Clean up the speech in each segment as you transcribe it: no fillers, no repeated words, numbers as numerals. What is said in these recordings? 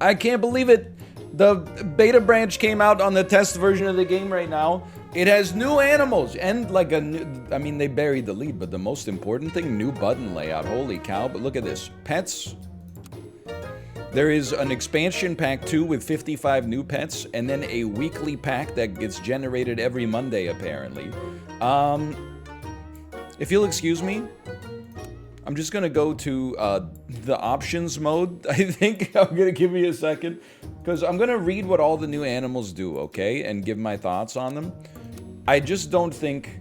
I can't believe it. The beta branch came out on the test version of the game right now. It has new animals and like a new, I mean, they buried the lead, but the most important thing, new button layout. Holy cow, but look at this. Pets. There is an expansion pack 2 with 55 new pets, and then a weekly pack that gets generated every Monday, apparently. If you'll excuse me, I'm just gonna go to the options mode. I think I'm gonna give me a second, because I'm gonna read what all the new animals do, okay? And give my thoughts on them. I just don't think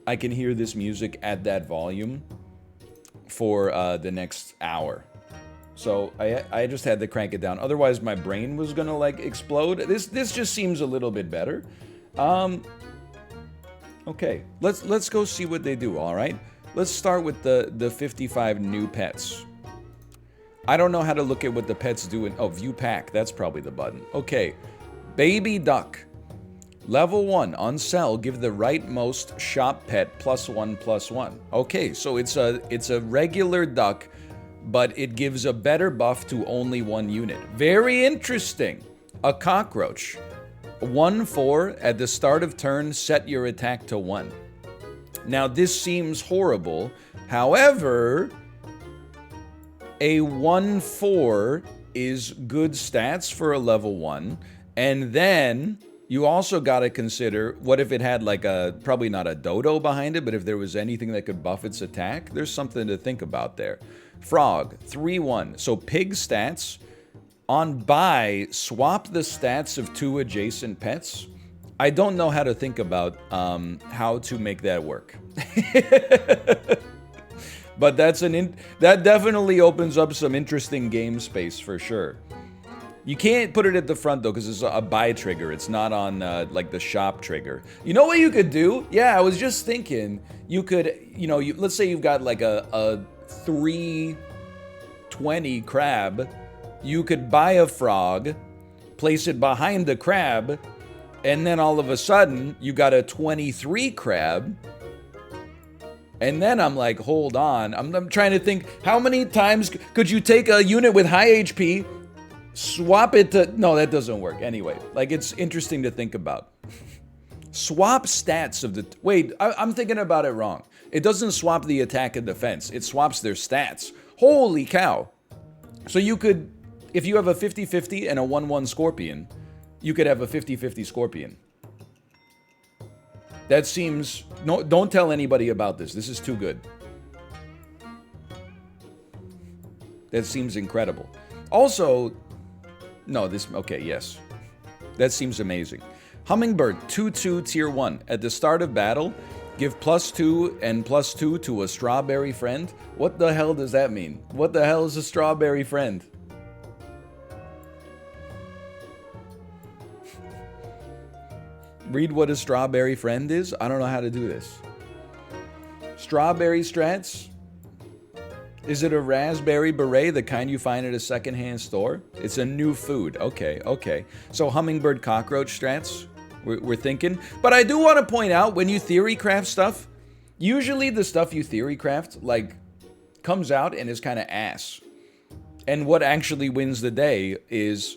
I can hear this music at that volume for the next hour. So I just had to crank it down. Otherwise, my brain was gonna like explode. This just seems a little bit better. Okay, let's go see what they do. All right, let's start with the 55 new pets. I don't know how to look at what the pets do in view pack. That's probably the button. Okay, baby duck. Level 1, on sell, give the rightmost shop pet +1/+1. Okay, so it's a regular duck, but it gives a better buff to only one unit. Very interesting. A cockroach. 1/4, at the start of turn, set your attack to 1. Now, this seems horrible. However, a 1/4 is good stats for a level 1. And then you also got to consider, what if it had like probably not a dodo behind it, but if there was anything that could buff its attack? There's something to think about there. Frog, 3/1. So pig stats. On buy, swap the stats of 2 adjacent pets. I don't know how to think about how to make that work. But that definitely opens up some interesting game space for sure. You can't put it at the front though, because it's a buy trigger. It's not on like the shop trigger. You know what you could do? Yeah, I was just thinking you could, let's say you've got like a 320 crab. You could buy a frog, place it behind the crab, and then all of a sudden you got a 23 crab. And then I'm like, hold on. I'm trying to think, how many times could you take a unit with high HP, swap it to... No, that doesn't work. Anyway, like, it's interesting to think about. Swap stats of the... Wait, I'm thinking about it wrong. It doesn't swap the attack and defense. It swaps their stats. Holy cow. So you could... If you have a 50-50 and a 1/1 scorpion, you could have a 50-50 scorpion. That seems... No, don't tell anybody about this. This is too good. That seems incredible. Also... No, this... Okay, yes. That seems amazing. Hummingbird, 2/2 tier 1. At the start of battle, give +2 and +2 to a strawberry friend. What the hell does that mean? What the hell is a strawberry friend? Read what a strawberry friend is? I don't know how to do this. Strawberry strats? Is it a raspberry beret, the kind you find at a secondhand store? It's a new food. Okay, okay. So hummingbird cockroach strats, we're thinking. But I do want to point out, when you theory craft stuff, usually the stuff you theory craft, like, comes out and is kind of ass. And what actually wins the day is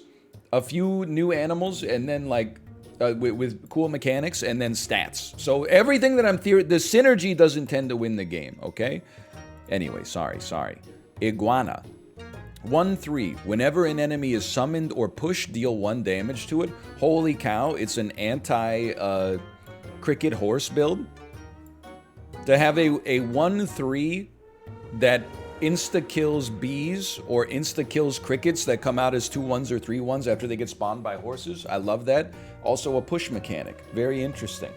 a few new animals and then, like, with cool mechanics and then stats. So everything that I'm the synergy doesn't tend to win the game, okay? Anyway, sorry. Iguana. 1/3. Whenever an enemy is summoned or pushed, deal 1 damage to it. Holy cow, it's an anti-cricket horse build. To have a 1/3 that insta-kills bees or insta-kills crickets that come out as 2/1s or 3/1s after they get spawned by horses. I love that. Also a push mechanic. Very interesting.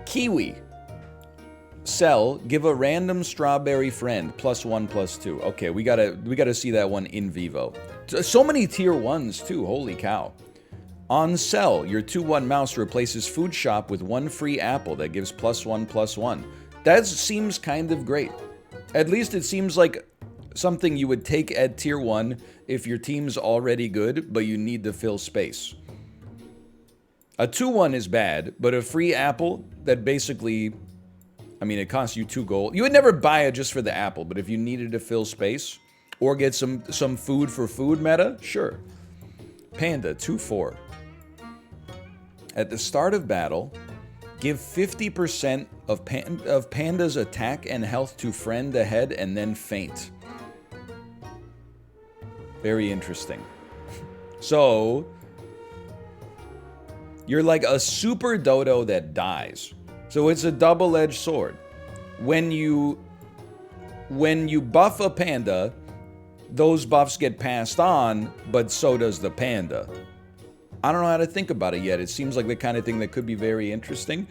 Kiwi. Sell, give a random strawberry friend +1/+2. Okay, we gotta see that one in vivo. So many tier 1s too, holy cow. On sell, your 2/1 mouse replaces food shop with 1 free apple that gives +1/+1. That seems kind of great. At least it seems like something you would take at tier 1 if your team's already good, but you need to fill space. A 2/1 is bad, but a free apple that basically, I mean, it costs you 2 gold. You would never buy it just for the apple, but if you needed to fill space, Or get some food for food meta? Sure. Panda, 2/4. At the start of battle, give 50% of Panda's attack and health to friend ahead and then faint. Very interesting. So, you're like a super dodo that dies. So it's a double-edged sword. When you buff a panda, those buffs get passed on, but so does the panda. I don't know how to think about it yet. It seems like the kind of thing that could be very interesting.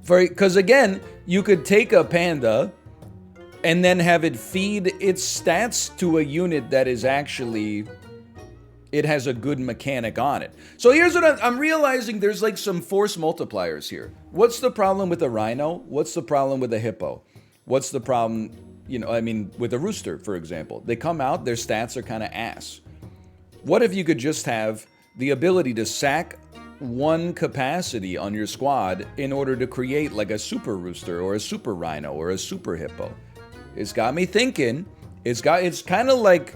Because again, you could take a panda and then have it feed its stats to a unit that is actually, it has a good mechanic on it. So here's what I'm realizing, there's like some force multipliers here. What's the problem with a rhino? What's the problem with a hippo? What's the problem, with a rooster, for example? They come out, their stats are kind of ass. What if you could just have the ability to sack one capacity on your squad in order to create like a super rooster or a super rhino or a super hippo? It's got me thinking. It's kind of like,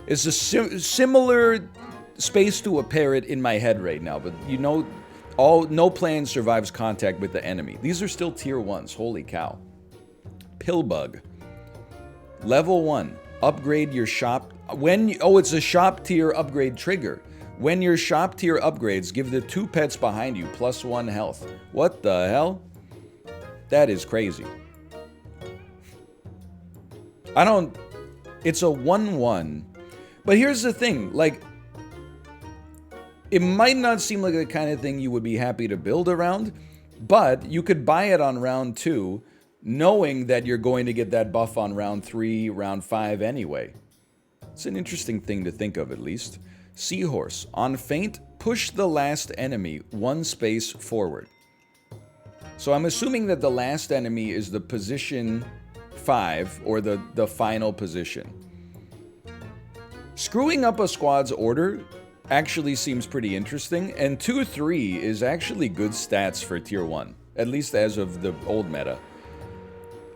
it's a similar space to a parrot in my head right now, but no plan survives contact with the enemy. These are still tier 1s, holy cow. Pillbug. Level 1, upgrade your shop. It's a shop tier upgrade trigger. When your shop tier upgrades, give the 2 pets behind you +1 health. What the hell? That is crazy. It's a 1/1. But here's the thing, like, it might not seem like the kind of thing you would be happy to build around, but you could buy it on round 2, knowing that you're going to get that buff on round 3, round 5 anyway. It's an interesting thing to think of, at least. Seahorse. On feint, push the last enemy 1 space forward. So I'm assuming that the last enemy is the position 5, or the final position. Screwing up a squad's order actually seems pretty interesting, and 2/3 is actually good stats for tier 1, at least as of the old meta.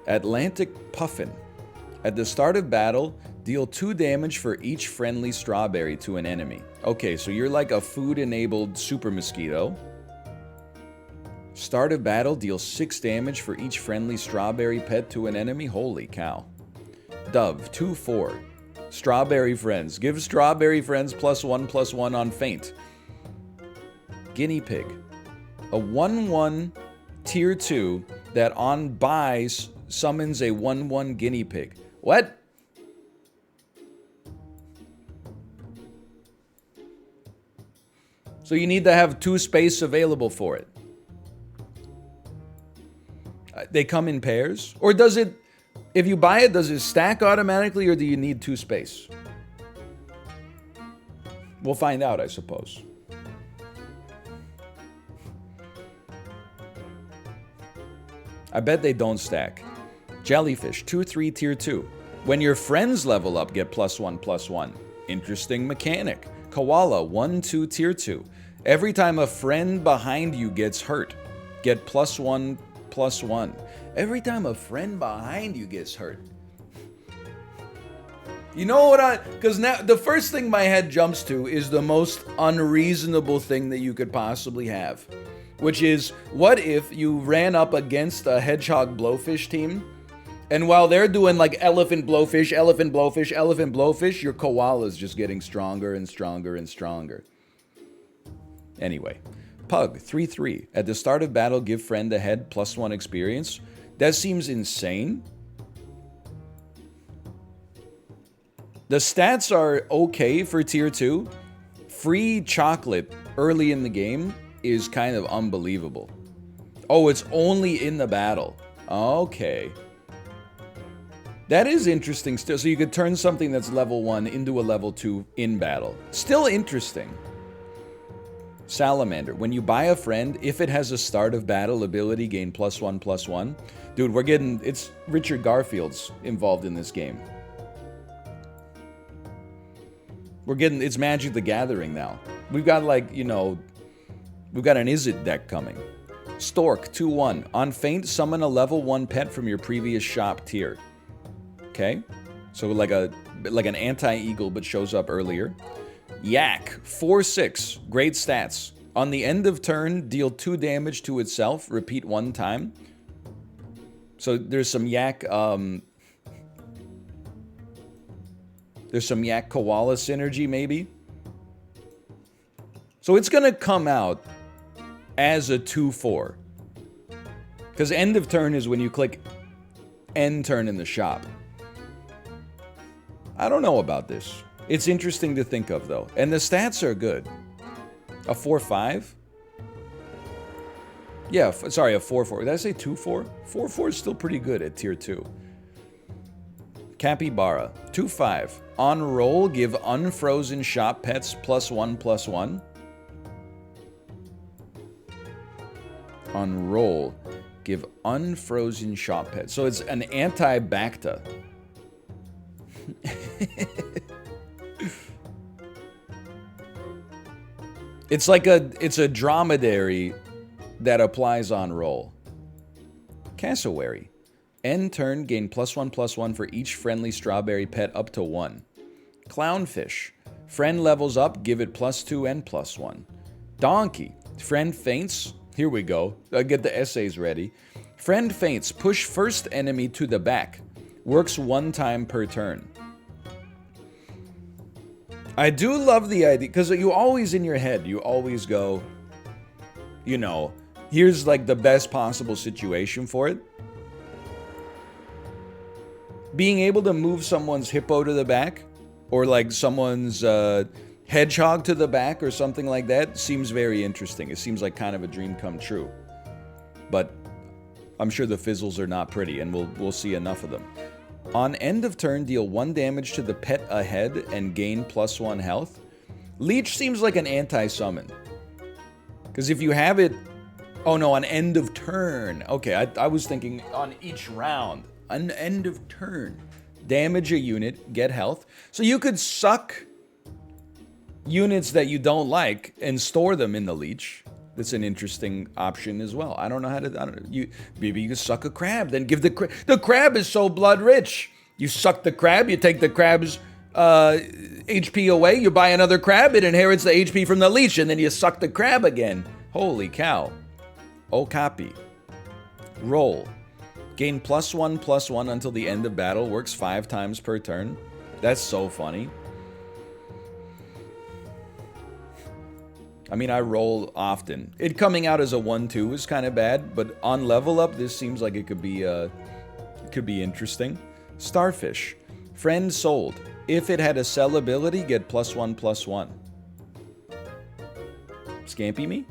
Atlantic Puffin. At the start of battle, deal 2 damage for each friendly strawberry to an enemy. Okay, so you're like a food-enabled super mosquito. Start of battle, deal 6 damage for each friendly strawberry pet to an enemy. Holy cow. Dove, 2/4. Strawberry friends. Give strawberry friends +1/+1 on feint. Guinea pig. A 1/1 tier 2 that on buys summons a 1/1 guinea pig. What? So you need to have 2 space available for it. They come in pairs? Or does it, if you buy it, does it stack automatically, or do you need 2 space? We'll find out, I suppose. I bet they don't stack. Jellyfish, 2/3 tier 2. When your friends level up, get +1/+1. Interesting mechanic. Koala, 1/2 tier 2. Every time a friend behind you gets hurt, get +1/+1. Every time a friend behind you gets hurt. You know what because now the first thing my head jumps to is the most unreasonable thing that you could possibly have. Which is, what if you ran up against a hedgehog blowfish team, and while they're doing like elephant blowfish, elephant blowfish, elephant blowfish, your koala's just getting stronger and stronger and stronger. Anyway, Pug, 3/3. At the start of battle, give friend ahead +1 experience. That seems insane. The stats are okay for tier 2. Free chocolate early in the game is kind of unbelievable. Oh, it's only in the battle. Okay. That is interesting still. So you could turn something that's level 1 into a level 2 in battle. Still interesting. Salamander. When you buy a friend, if it has a start of battle ability, gain +1/+1. Dude, it's Richard Garfield's involved in this game. It's Magic the Gathering now. We've got we've got an Izzet deck coming. Stork, 2/1. On feint, summon a level 1 pet from your previous shop tier. Okay? So like a like an anti-eagle, but shows up earlier. Yak, 4/6, great stats. On the end of turn, deal 2 damage to itself, repeat 1 time. So there's some yak, there's some yak koala synergy, maybe. So it's gonna come out as a 2/4. Because end of turn is when you click end turn in the shop. I don't know about this. It's interesting to think of, though. And the stats are good. A 4/5? Yeah, sorry, a 4/4. Did I say 2/4? 4/4 is still pretty good at tier 2. Capybara, 2/5. On roll, give unfrozen shop pets +1/+1. On roll, give unfrozen shop pets. So it's an anti-Bacta. It's like it's a dromedary that applies on roll. Cassowary. End turn, gain +1/+1 for each friendly strawberry pet up to 1. Clownfish. Friend levels up, give it +2 and +1. Donkey. Friend faints. Here we go. I'll get the essays ready. Friend faints. Push first enemy to the back. Works 1 time per turn. I do love the idea, because you always in your head, you always go, you know, here's like the best possible situation for it. Being able to move someone's hippo to the back, or like someone's hedgehog to the back, or something like that, seems very interesting. It seems like kind of a dream come true. But I'm sure the fizzles are not pretty, and we'll see enough of them. On end of turn, deal 1 damage to the pet ahead and gain +1 health. Leech seems like an anti-summon. Because if you have it... Oh no, on end of turn. Okay, I was thinking on each round. On end of turn. Damage a unit, get health. So you could suck units that you don't like and store them in the leech. That's an interesting option as well. I don't know how to... maybe you could suck a crab, then give the crab... The crab is so blood rich. You suck the crab, you take the crab's HP away, you buy another crab, it inherits the HP from the leech, and then you suck the crab again. Holy cow. Okapi. Roll. Gain +1/+1 until the end of battle. Works 5 times per turn. That's so funny. I mean, I roll often. It coming out as a 1/2 is kind of bad, but on level up, this seems like it could be interesting. Starfish. Friend sold. If it had a sell ability, get +1/+1. Scampy me?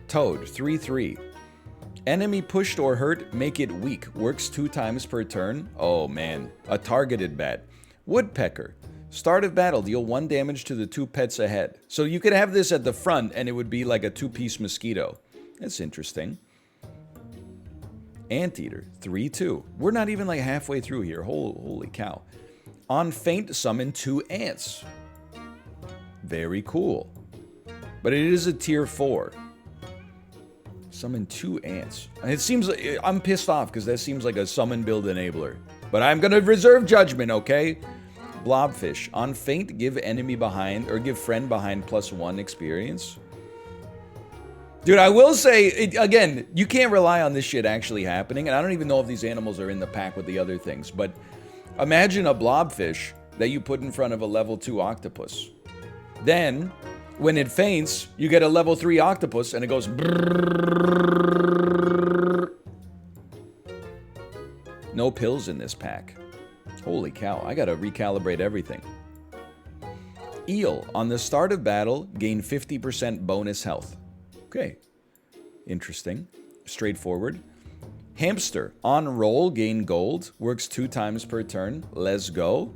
Toad. 3/3. Enemy pushed or hurt, make it weak. Works 2 times per turn. Oh man. A targeted bat. Woodpecker. Start of battle, deal 1 damage to the 2 pets ahead. So you could have this at the front and it would be like a 2-piece mosquito. That's interesting. Anteater, 3/2. We're not even like halfway through here. Holy cow. On faint, summon 2 ants. Very cool. But it is a tier 4. Summon 2 ants. And it seems like, I'm pissed off because that seems like a summon build enabler. But I'm going to reserve judgment, okay? Blobfish. On faint, give enemy behind, or give friend behind +1 experience. Dude, I will say, again, you can't rely on this shit actually happening, and I don't even know if these animals are in the pack with the other things, but imagine a blobfish that you put in front of a level 2 octopus. Then, when it faints, you get a level 3 octopus, and it goes brrrr. No pills in this pack. Holy cow, I gotta recalibrate everything. Eel. On the start of battle, gain 50% bonus health. Okay. Interesting. Straightforward. Hamster. On roll, gain gold. Works 2 times per turn. Let's go.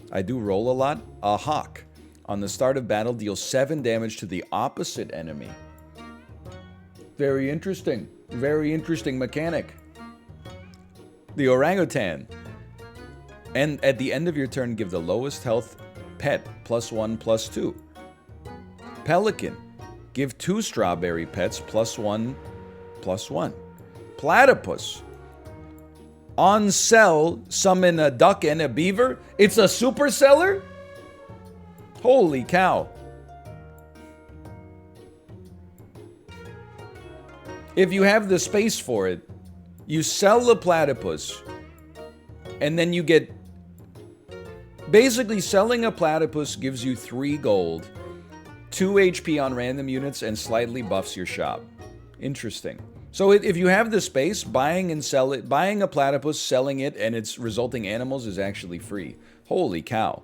I do roll a lot. A hawk. On the start of battle, deal 7 damage to the opposite enemy. Very interesting. Very interesting mechanic. The orangutan. And at the end of your turn, give the lowest health pet +1/+2. Pelican. Give 2 strawberry pets +1/+1. Platypus. On sell, summon a duck and a beaver. It's a super seller? Holy cow. If you have the space for it, you sell the platypus, and then you get... Basically, selling a platypus gives you 3 gold, 2 HP on random units, and slightly buffs your shop. Interesting. So if you have the space, buying a platypus, selling it, and its resulting animals is actually free. Holy cow.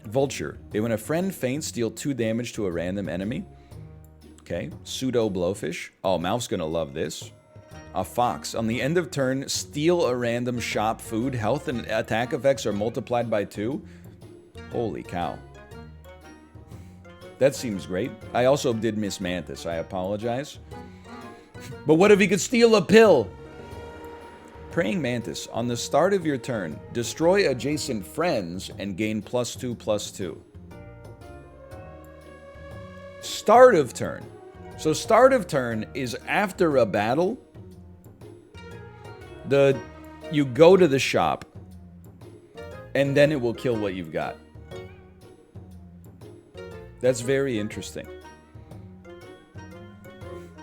Vulture. When a friend faints, deal 2 damage to a random enemy. Okay. Pseudo blowfish. Oh, Mouth's gonna love this. A fox. On the end of turn, steal a random shop food. Health and attack effects are multiplied by 2. Holy cow. That seems great. I also did miss Mantis. I apologize. But what if he could steal a pill? Praying Mantis. On the start of your turn, destroy adjacent friends and gain +2/+2. Start of turn. So start of turn is after a battle. You go to the shop, and then it will kill what you've got. That's very interesting.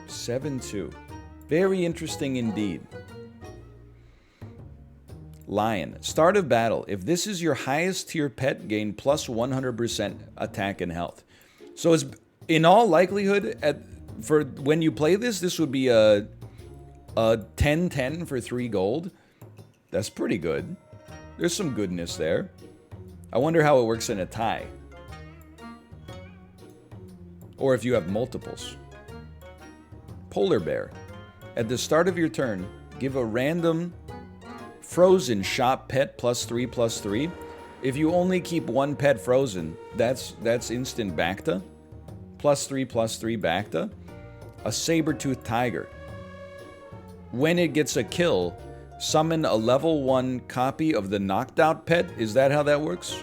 7-2. Very interesting indeed. Lion. Start of battle. If this is your highest tier pet, gain plus 100% attack and health. So it's, in all likelihood, for when you play this, this would be a 10-10 for 3 gold. That's pretty good. There's some goodness there. I wonder how it works in a tie. Or if you have multiples. Polar bear. At the start of your turn, give a random frozen shop pet +3/+3. If you only keep 1 pet frozen, that's instant Bacta. +3/+3 Bacta. A saber-toothed tiger. When it gets a kill, summon a level 1 copy of the knocked out pet. Is that how that works?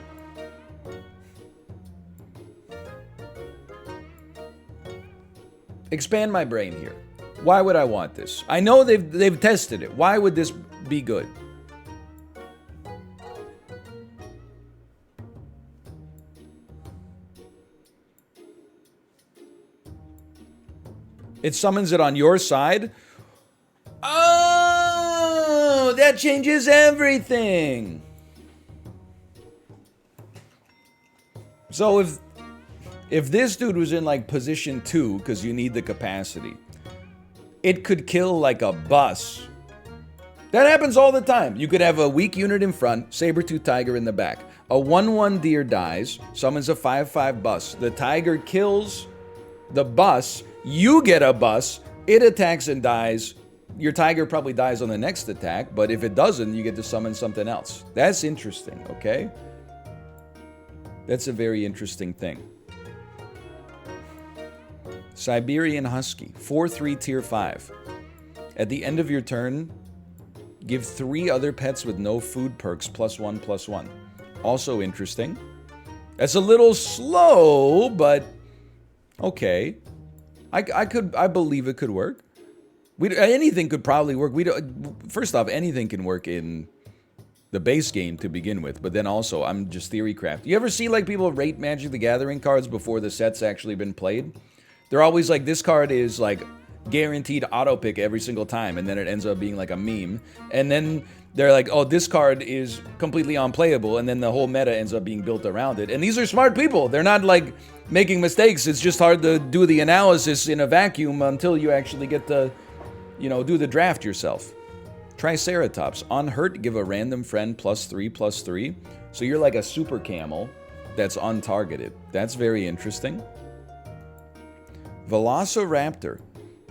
Expand my brain here. Why would I want this? I know they've tested it. Why would this be good? It summons it on your side? Oh, that changes everything. So if this dude was in like position 2, because you need the capacity, it could kill like a bus. That happens all the time. You could have a weak unit in front, saber-tooth tiger in the back. A 1/1 deer dies, summons a 5/5 bus. The tiger kills the bus, you get a bus, it attacks and dies. Your tiger probably dies on the next attack, but if it doesn't, you get to summon something else. That's interesting, okay? That's a very interesting thing. Siberian Husky, 4/3 tier 5. At the end of your turn, give 3 other pets with no food perks +1/+1. Also interesting. That's a little slow, but okay. I believe it could work. Anything could probably work. First off, anything can work in the base game to begin with, but then also, I'm just theory craft. You ever see like people rate Magic the Gathering cards before the set's actually been played? They're always like, this card is like guaranteed auto pick every single time, and then it ends up being like a meme. And then they're like, oh, this card is completely unplayable, and then the whole meta ends up being built around it. And these are smart people. They're not like making mistakes. It's just hard to do the analysis in a vacuum until you actually get to, you know, do the draft yourself. Triceratops. On hurt, give a random friend +3/+3. So you're like a super camel that's untargeted. That's very interesting. Velociraptor.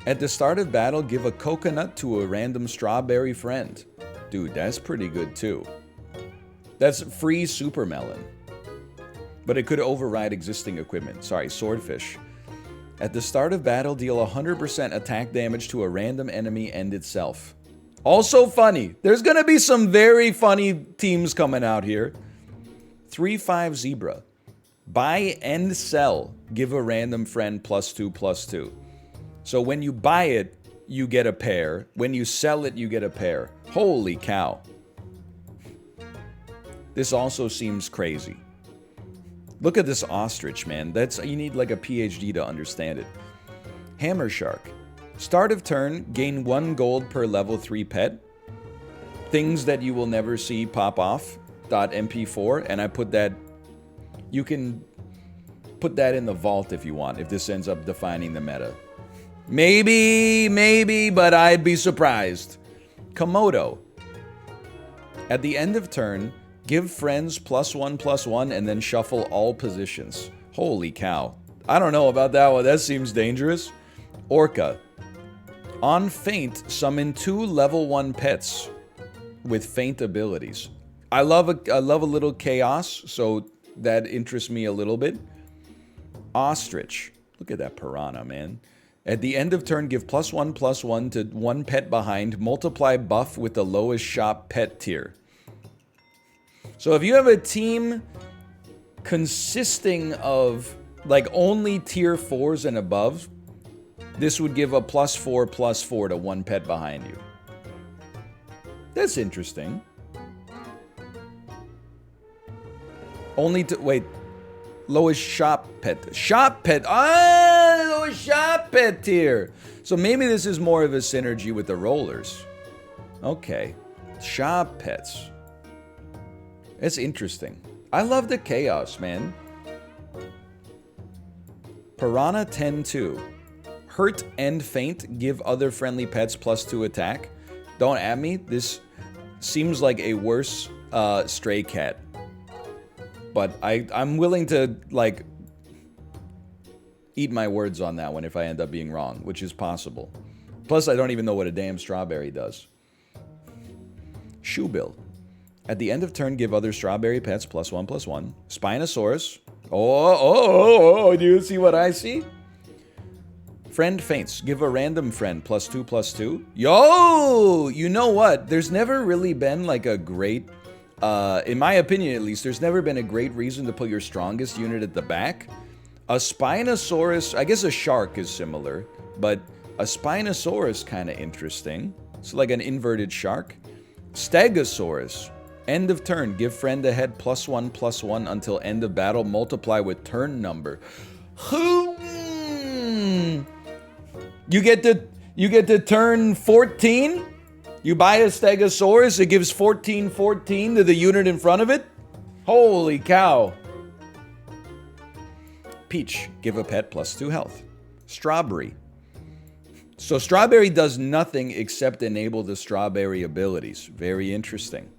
At the start of battle, give a coconut to a random strawberry friend. Dude, that's pretty good too. That's free super melon. But it could override existing equipment. Sorry, Swordfish. At the start of battle, deal 100% attack damage to a random enemy and itself. Also funny. There's gonna be some very funny teams coming out here. 3/5 Zebra. Buy and sell. Give a random friend +2/+2. So when you buy it, you get a pair. When you sell it, you get a pair. Holy cow. This also seems crazy. Look at this ostrich, man. You need like a PhD to understand it. Hammer shark. Start of turn, gain 1 gold per level 3 pet. Things that you will never see pop off. .mp4, and I put that. You can put that in the vault if you want, if this ends up defining the meta. Maybe, but I'd be surprised. Komodo. At the end of turn, give friends +1/+1 and then shuffle all positions. Holy cow. I don't know about that one. That seems dangerous. Orca. On feint, summon 2 level 1 pets with feint abilities. I love a little chaos, so that interests me a little bit. Ostrich. Look at that piranha, man. At the end of turn, give +1/+1 to 1 pet behind. Multiply buff with the lowest shop pet tier. So if you have a team consisting of like only tier 4s and above, this would give a +4/+4 to 1 pet behind you. That's interesting. Only to wait. Lowest shop pet. Shop pet. Lowest shop pet tier. So maybe this is more of a synergy with the rollers. Okay. Shop pets. It's interesting. I love the chaos, man. Piranha 10-2. Hurt and feint. Give other friendly pets +2 attack. Don't at me. This seems like a worse stray cat. But I'm willing to, like, eat my words on that one if I end up being wrong, which is possible. Plus, I don't even know what a damn strawberry does. Shoebill. At the end of turn, give other strawberry pets +1/+1. Spinosaurus. Do you see what I see? Friend feints. Give a random friend +2/+2. Yo! You know what? There's never really been, like, a great... in my opinion, at least, there's never been a great reason to put your strongest unit at the back. A Spinosaurus, I guess a shark is similar, but a Spinosaurus kind of interesting. It's like an inverted shark. Stegosaurus. End of turn, give friend a head +1/+1 until end of battle. Multiply with turn number. You get to turn 14. You buy a Stegosaurus, it gives 14/14 to the unit in front of it? Holy cow. Peach, give a pet +2 health. Strawberry. So Strawberry does nothing except enable the strawberry abilities. Very interesting.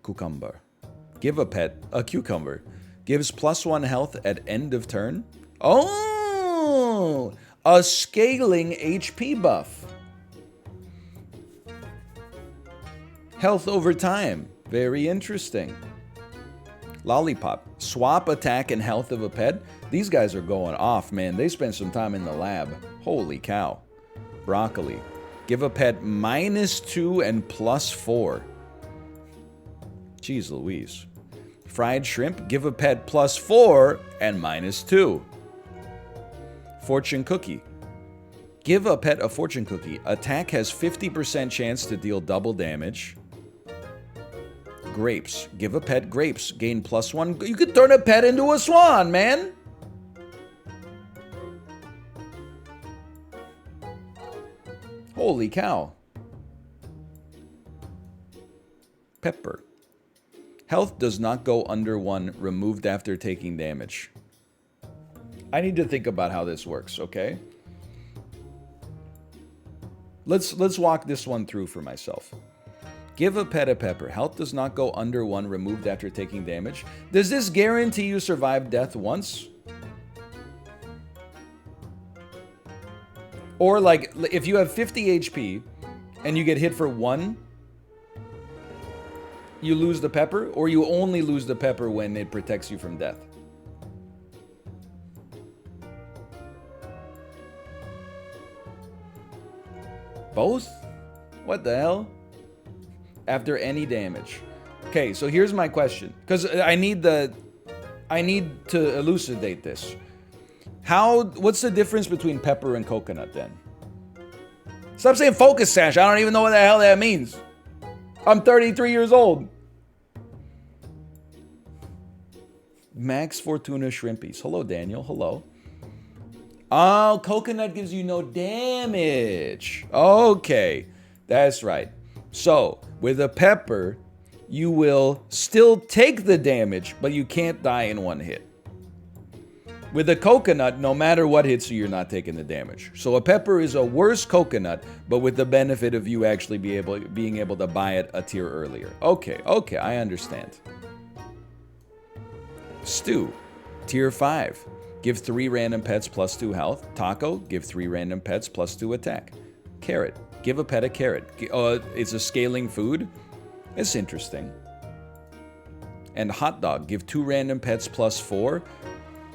Cucumber. Give a pet a cucumber. Gives +1 health at end of turn. Oh! A scaling HP buff. Health over time. Very interesting. Lollipop. Swap attack and health of a pet. These guys are going off, man. They spent some time in the lab. Holy cow. Broccoli. Give a pet -2 and +4. Jeez Louise. Fried shrimp. Give a pet +4 and -2. Fortune cookie. Give a pet a fortune cookie. Attack has 50% chance to deal double damage. Grapes. Give a pet grapes. Gain +1. You could turn a pet into a swan, man. Holy cow. Pepper. Health does not go under 1, removed after taking damage. I need to think about how this works, okay? Let's walk this one through for myself. Give a pet a pepper. Health does not go under 1, removed after taking damage. Does this guarantee you survive death once? Or like, if you have 50 HP and you get hit for 1, you lose the pepper? Or you only lose the pepper when it protects you from death? Both? What the hell? After any damage. Okay, so here's my question. Because I need to elucidate this. What's the difference between pepper and coconut then? Stop saying focus sash. I don't even know what the hell that means. I'm 33 years old. Max Fortuna Shrimpies. Hello, Daniel. Hello. Oh, coconut gives you no damage. Okay, that's right. So, with a pepper, you will still take the damage, but you can't die in one hit. With a coconut, no matter what hits you, you're not taking the damage. So a pepper is a worse coconut, but with the benefit of you actually being able to buy it a tier earlier. Okay, I understand. Stew, tier 5. Give 3 random pets plus 2 health. Taco, give 3 random pets plus 2 attack. Carrot, give a pet a carrot. It's a scaling food? It's interesting. And hot dog, give 2 random pets plus 4.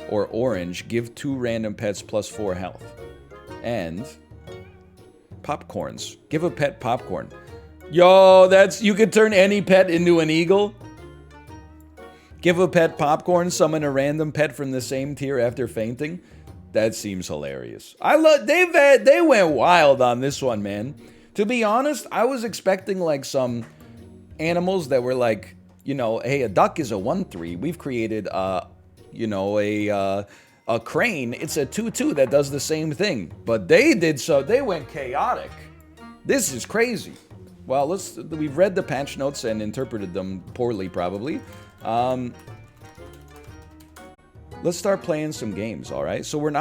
Or orange, give 2 random pets plus 4 health. And popcorns, give a pet popcorn. Yo, you could turn any pet into an eagle. Give a pet popcorn, summon a random pet from the same tier after fainting. That seems hilarious. They went wild on this one, man. To be honest, I was expecting like some animals that were like, you know, hey, a duck is a 1/3. We've created you know, a crane, it's a 2/2 that does the same thing. But they went chaotic. This is crazy. Well, we've read the patch notes and interpreted them poorly, probably. Let's start playing some games, all right? So we're not